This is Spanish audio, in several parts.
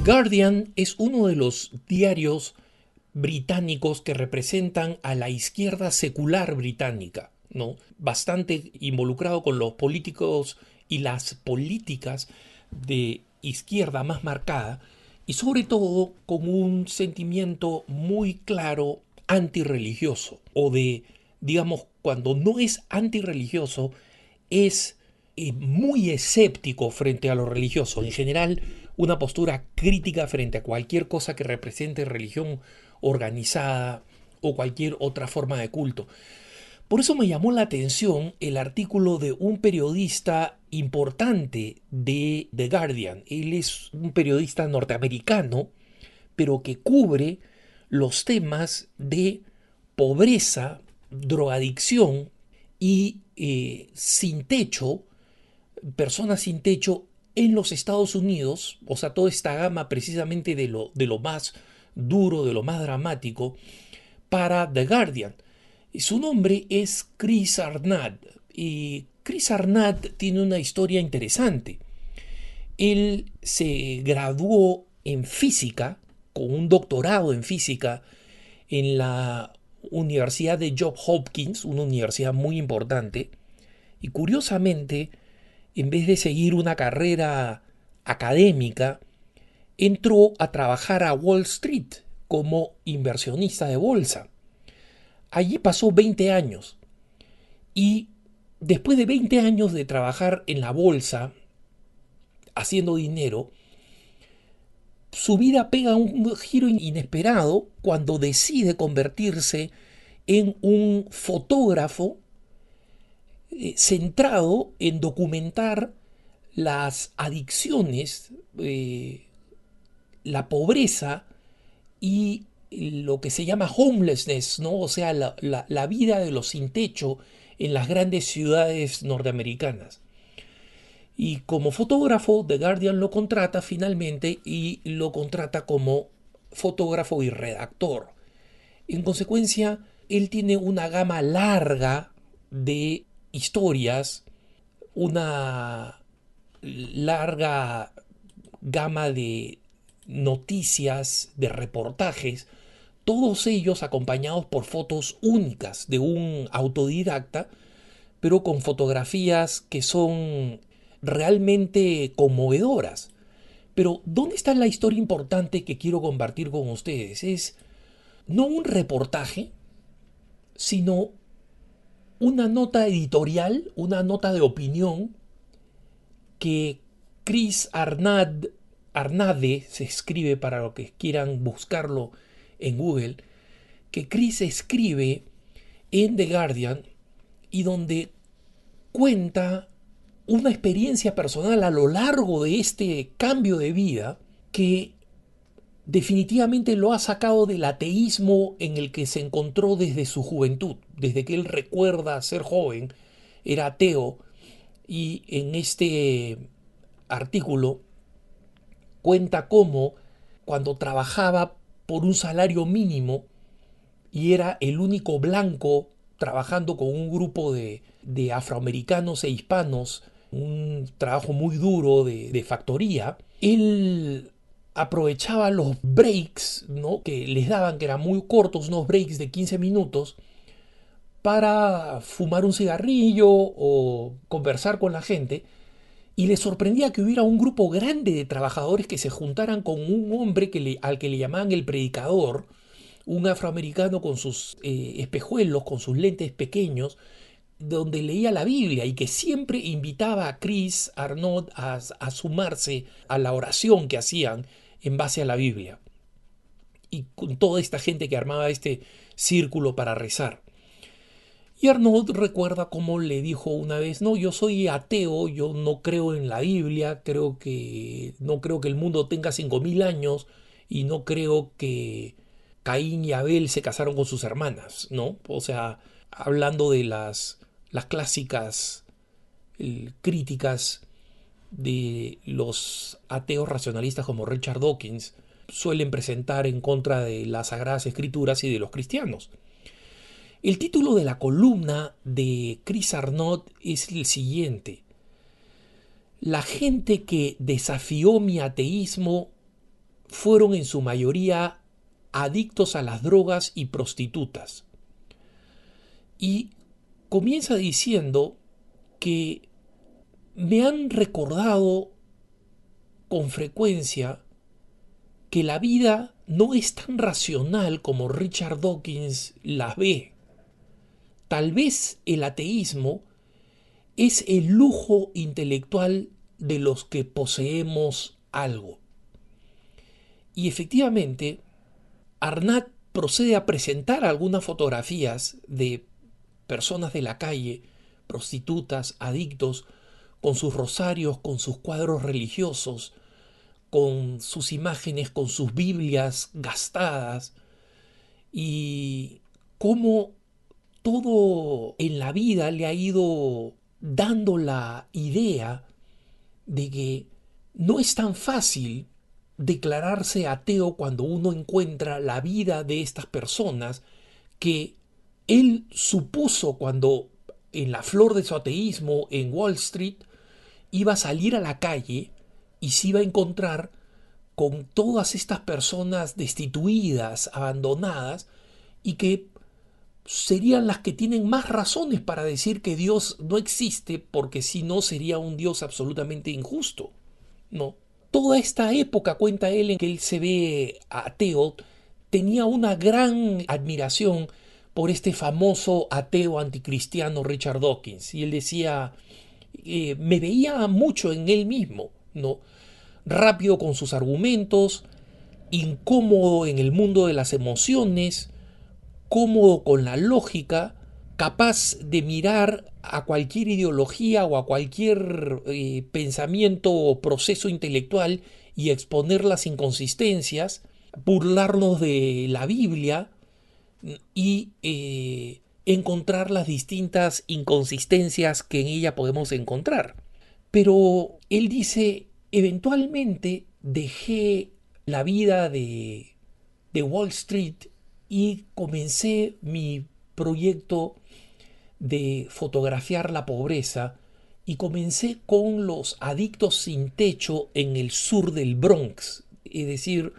Guardian es uno de los diarios británicos que representan a la izquierda secular británica, ¿no? Bastante involucrado con los políticos y las políticas de izquierda más marcada y sobre todo con un sentimiento muy claro antirreligioso o de, digamos, cuando no es antirreligioso, es muy escéptico frente a lo religioso. En general, una postura crítica frente a cualquier cosa que represente religión organizada o cualquier otra forma de culto. Por eso me llamó la atención el artículo de un periodista importante de The Guardian. Él es un periodista norteamericano, pero que cubre los temas de pobreza, drogadicción y sin techo, personas sin techo en los Estados Unidos, o sea, toda esta gama precisamente de lo más duro, de lo más dramático, para The Guardian. Su nombre es Chris Arnad, y Chris Arnad tiene una historia interesante. Él se graduó en física, con un doctorado en física, en la Universidad de Johns Hopkins, una universidad muy importante, y curiosamente, en vez de seguir una carrera académica, entró a trabajar a Wall Street como inversionista de bolsa. Allí pasó 20 años y después de 20 años de trabajar en la bolsa, haciendo dinero, su vida pega un giro inesperado cuando decide convertirse en un fotógrafo centrado en documentar las adicciones, la pobreza y lo que se llama homelessness, ¿no? O sea, la vida de los sin techo en las grandes ciudades norteamericanas. Y como fotógrafo, The Guardian lo contrata finalmente y lo contrata como fotógrafo y redactor. En consecuencia, él tiene una gama larga de historias, una larga gama de noticias, de reportajes, todos ellos acompañados por fotos únicas de un autodidacta, pero con fotografías que son realmente conmovedoras. Pero ¿dónde está la historia importante que quiero compartir con ustedes? Es no un reportaje, sino una nota editorial, una nota de opinión que Chris Arnade se escribe para los que quieran buscarlo en Google, que Chris escribe en The Guardian y donde cuenta una experiencia personal a lo largo de este cambio de vida que definitivamente lo ha sacado del ateísmo en el que se encontró desde su juventud, desde que él recuerda ser joven, era ateo, y en este artículo cuenta cómo cuando trabajaba por un salario mínimo y era el único blanco trabajando con un grupo de afroamericanos e hispanos, un trabajo muy duro de factoría, él aprovechaba los breaks, ¿no?, que les daban, que eran muy cortos, unos breaks de 15 minutos, para fumar un cigarrillo o conversar con la gente, y le sorprendía que hubiera un grupo grande de trabajadores que se juntaran con un hombre al que le llamaban el predicador, un afroamericano con sus espejuelos, con sus lentes pequeños, donde leía la Biblia y que siempre invitaba a Chris Arnott a sumarse a la oración que hacían en base a la Biblia. Y con toda esta gente que armaba este círculo para rezar. Y Arnaud recuerda cómo le dijo una vez: no, yo soy ateo, yo no creo en la Biblia, no creo que el mundo tenga 5000 años y no creo que Caín y Abel se casaron con sus hermanas, ¿no? O sea, hablando de las clásicas críticas de los ateos racionalistas como Richard Dawkins suelen presentar en contra de las Sagradas Escrituras y de los cristianos. El título de la columna de Chris Arnott es el siguiente: la gente que desafió mi ateísmo fueron en su mayoría adictos a las drogas y prostitutas. Y comienza diciendo que me han recordado con frecuencia que la vida no es tan racional como Richard Dawkins la ve. Tal vez el ateísmo es el lujo intelectual de los que poseemos algo. Y efectivamente, Arnott procede a presentar algunas fotografías de personas de la calle, prostitutas, adictos, con sus rosarios, con sus cuadros religiosos, con sus imágenes, con sus Biblias gastadas, y cómo todo en la vida le ha ido dando la idea de que no es tan fácil declararse ateo cuando uno encuentra la vida de estas personas que él supuso cuando en la flor de su ateísmo en Wall Street iba a salir a la calle y se iba a encontrar con todas estas personas destituidas, abandonadas, y que serían las que tienen más razones para decir que Dios no existe, porque si no sería un Dios absolutamente injusto. No. Toda esta época, cuenta él, en que él se ve ateo, tenía una gran admiración por este famoso ateo anticristiano Richard Dawkins. Y él decía, me veía mucho en él mismo, ¿no? Rápido con sus argumentos, incómodo en el mundo de las emociones, cómodo con la lógica, capaz de mirar a cualquier ideología o a cualquier pensamiento o proceso intelectual y exponer las inconsistencias, burlarnos de la Biblia y encontrar las distintas inconsistencias que en ella podemos encontrar. Pero él dice, eventualmente dejé la vida de Wall Street y comencé mi proyecto de fotografiar la pobreza, y comencé con los adictos sin techo en el sur del Bronx, es decir,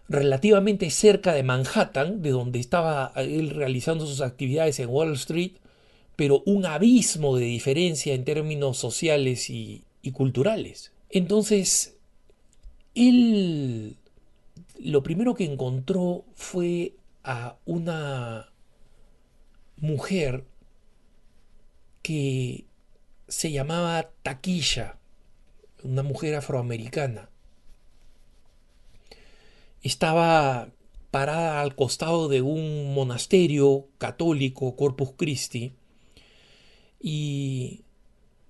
relativamente cerca de Manhattan, de donde estaba él realizando sus actividades en Wall Street, pero un abismo de diferencia en términos sociales y culturales. Entonces, él lo primero que encontró fue a una mujer que se llamaba Taquilla, una mujer afroamericana. Estaba parada al costado de un monasterio católico, Corpus Christi, y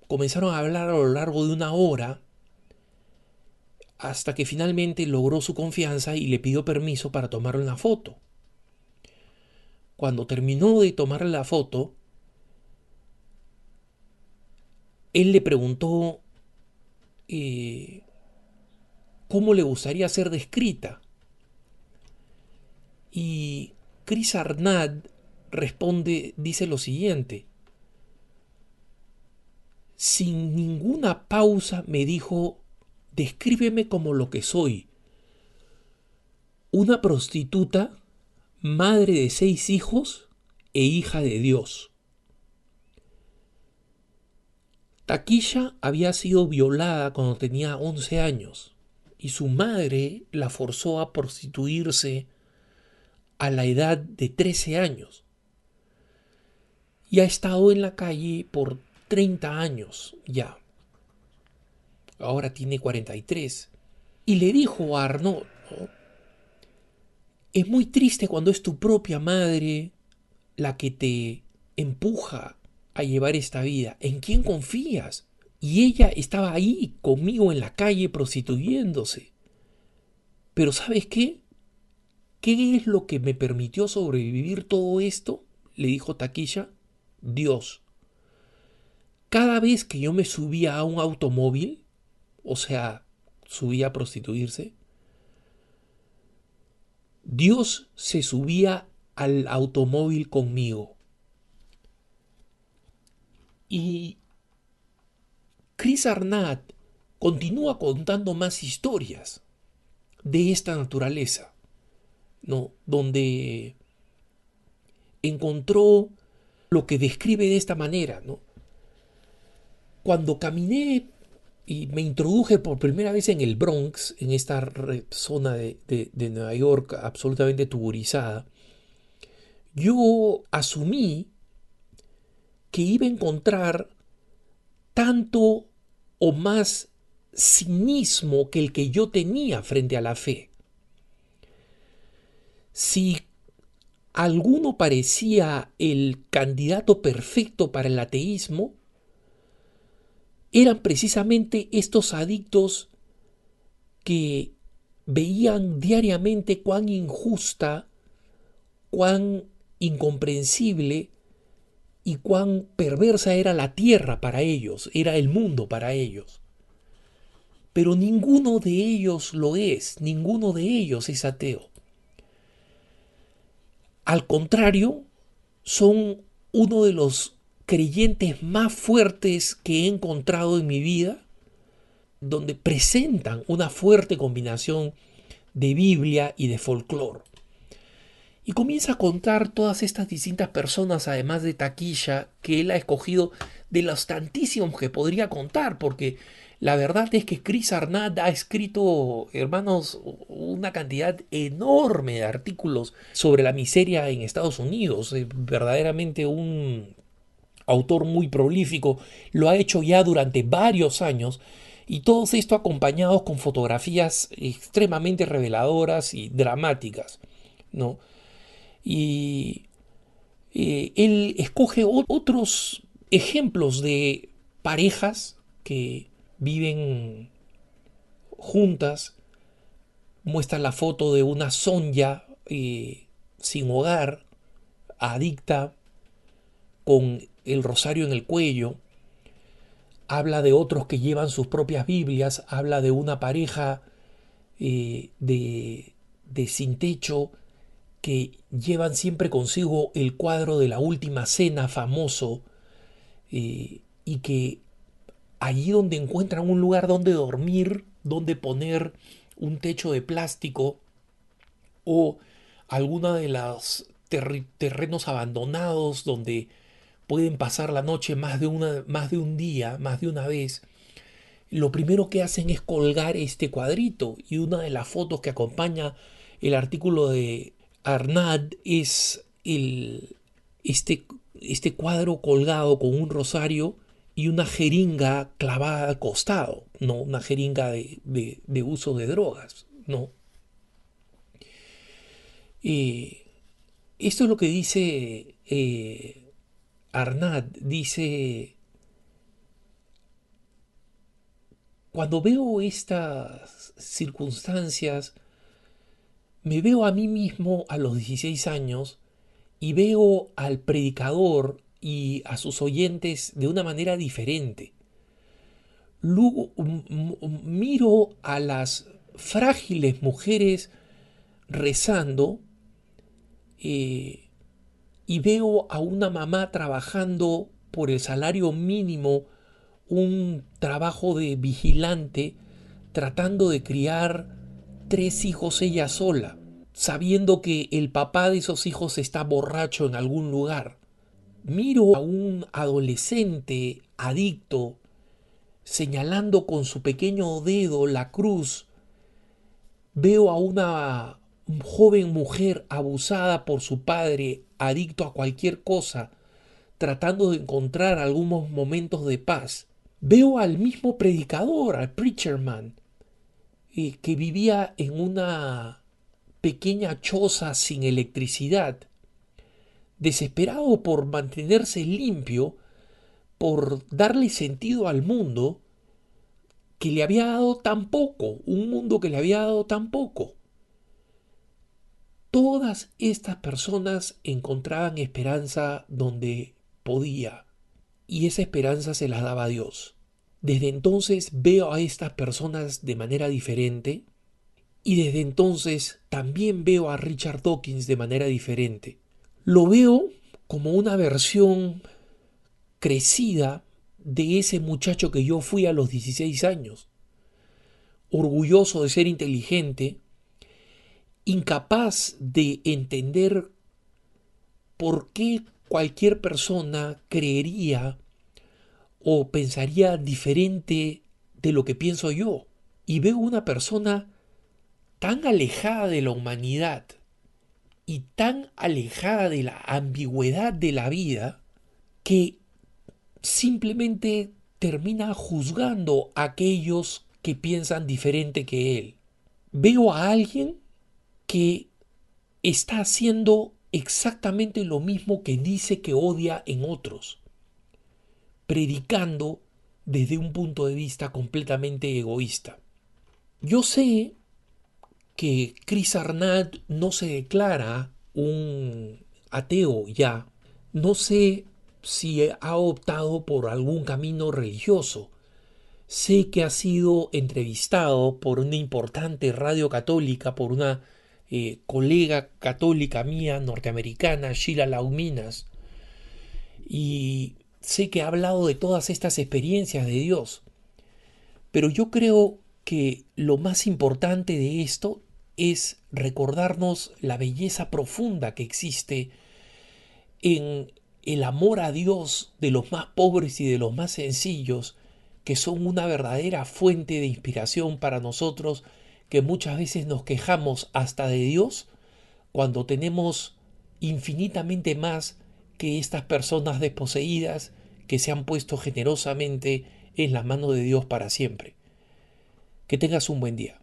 comenzaron a hablar a lo largo de una hora hasta que finalmente logró su confianza y le pidió permiso para tomarle una foto. Cuando terminó de tomarle la foto, él le preguntó cómo le gustaría ser descrita. Y Chris Arnott responde, dice lo siguiente: sin ninguna pausa me dijo, descríbeme como lo que soy, una prostituta, madre de 6 hijos e hija de Dios. Taquilla había sido violada cuando tenía 11 años y su madre la forzó a prostituirse a la edad de 13 años. Y ha estado en la calle por 30 años ya. Ahora tiene 43. Y le dijo a Arnaud, ¿no? Es muy triste cuando es tu propia madre la que te empuja a llevar esta vida. ¿En quién confías? Y ella estaba ahí conmigo en la calle prostituyéndose. Pero ¿sabes qué? ¿Qué es lo que me permitió sobrevivir todo esto? Le dijo Taquilla. Dios. Cada vez que yo me subía a un automóvil, o sea, subía a prostituirse, Dios se subía al automóvil conmigo. Y Chris Arnott continúa contando más historias. de esta naturaleza, ¿no? Donde encontró lo que describe de esta manera, ¿no? Cuando caminé y me introduje por primera vez en el Bronx, en esta zona de Nueva York absolutamente tuburizada, yo asumí que iba a encontrar tanto o más cinismo que el que yo tenía frente a la fe. Si alguno parecía el candidato perfecto para el ateísmo, eran precisamente estos adictos que veían diariamente cuán injusta, cuán incomprensible y cuán perversa era la tierra para ellos, era el mundo para ellos. Pero ninguno de ellos lo es, ninguno de ellos es ateo. Al contrario, son uno de los creyentes más fuertes que he encontrado en mi vida, donde presentan una fuerte combinación de Biblia y de folclore. Y comienza a contar todas estas distintas personas, además de Taquilla, que él ha escogido de los tantísimos que podría contar, porque la verdad es que Chris Arnott ha escrito, hermanos, una cantidad enorme de artículos sobre la miseria en Estados Unidos. Verdaderamente un autor muy prolífico, lo ha hecho ya durante varios años, y todo esto acompañados con fotografías extremadamente reveladoras y dramáticas, ¿no? Y él escoge otros ejemplos de parejas que viven juntas. Muestra la foto de una Sonia sin hogar, adicta, con el rosario en el cuello. Habla de otros que llevan sus propias Biblias. Habla de una pareja de sin techo que llevan siempre consigo el cuadro de la última cena famoso, y que allí donde encuentran un lugar donde dormir, donde poner un techo de plástico o alguna de los terrenos abandonados donde pueden pasar la noche más de un día, más de una vez, lo primero que hacen es colgar este cuadrito. Y una de las fotos que acompaña el artículo de Arnad es este cuadro colgado con un rosario y una jeringa clavada al costado, no una jeringa de uso de drogas, no. Esto es lo que dice Arnad. Dice: cuando veo estas circunstancias, me veo a mí mismo a los 16 años y veo al predicador y a sus oyentes de una manera diferente. Luego miro a las frágiles mujeres rezando, y veo a una mamá trabajando por el salario mínimo, un trabajo de vigilante, tratando de criar 3 hijos ella sola, sabiendo que el papá de esos hijos está borracho en algún lugar. Miro a un adolescente adicto señalando con su pequeño dedo la cruz. Veo a una joven mujer abusada por su padre, adicto a cualquier cosa, tratando de encontrar algunos momentos de paz. Veo al mismo predicador, al preacher man, que vivía en una pequeña choza sin electricidad, desesperado por mantenerse limpio, por darle sentido al mundo que le había dado tan poco, un mundo que le había dado tan poco. Todas estas personas encontraban esperanza donde podía, y esa esperanza se las daba Dios. Desde entonces veo a estas personas de manera diferente, y desde entonces también veo a Richard Dawkins de manera diferente. Lo veo como una versión crecida de ese muchacho que yo fui a los 16 años, orgulloso de ser inteligente, incapaz de entender por qué cualquier persona creería o pensaría diferente de lo que pienso yo. Y veo una persona tan alejada de la humanidad y tan alejada de la ambigüedad de la vida que simplemente termina juzgando a aquellos que piensan diferente que él. Veo a alguien que está haciendo exactamente lo mismo que dice que odia en otros, predicando desde un punto de vista completamente egoísta. Yo sé que Chris Arnott no se declara un ateo ya. No sé si ha optado por algún camino religioso. Sé que ha sido entrevistado por una importante radio católica, por una colega católica mía norteamericana, Sheila Lauminas, y sé que ha hablado de todas estas experiencias de Dios. Pero yo creo que lo más importante de esto es recordarnos la belleza profunda que existe en el amor a Dios de los más pobres y de los más sencillos, que son una verdadera fuente de inspiración para nosotros, que muchas veces nos quejamos hasta de Dios cuando tenemos infinitamente más que estas personas desposeídas que se han puesto generosamente en la mano de Dios para siempre. Que tengas un buen día.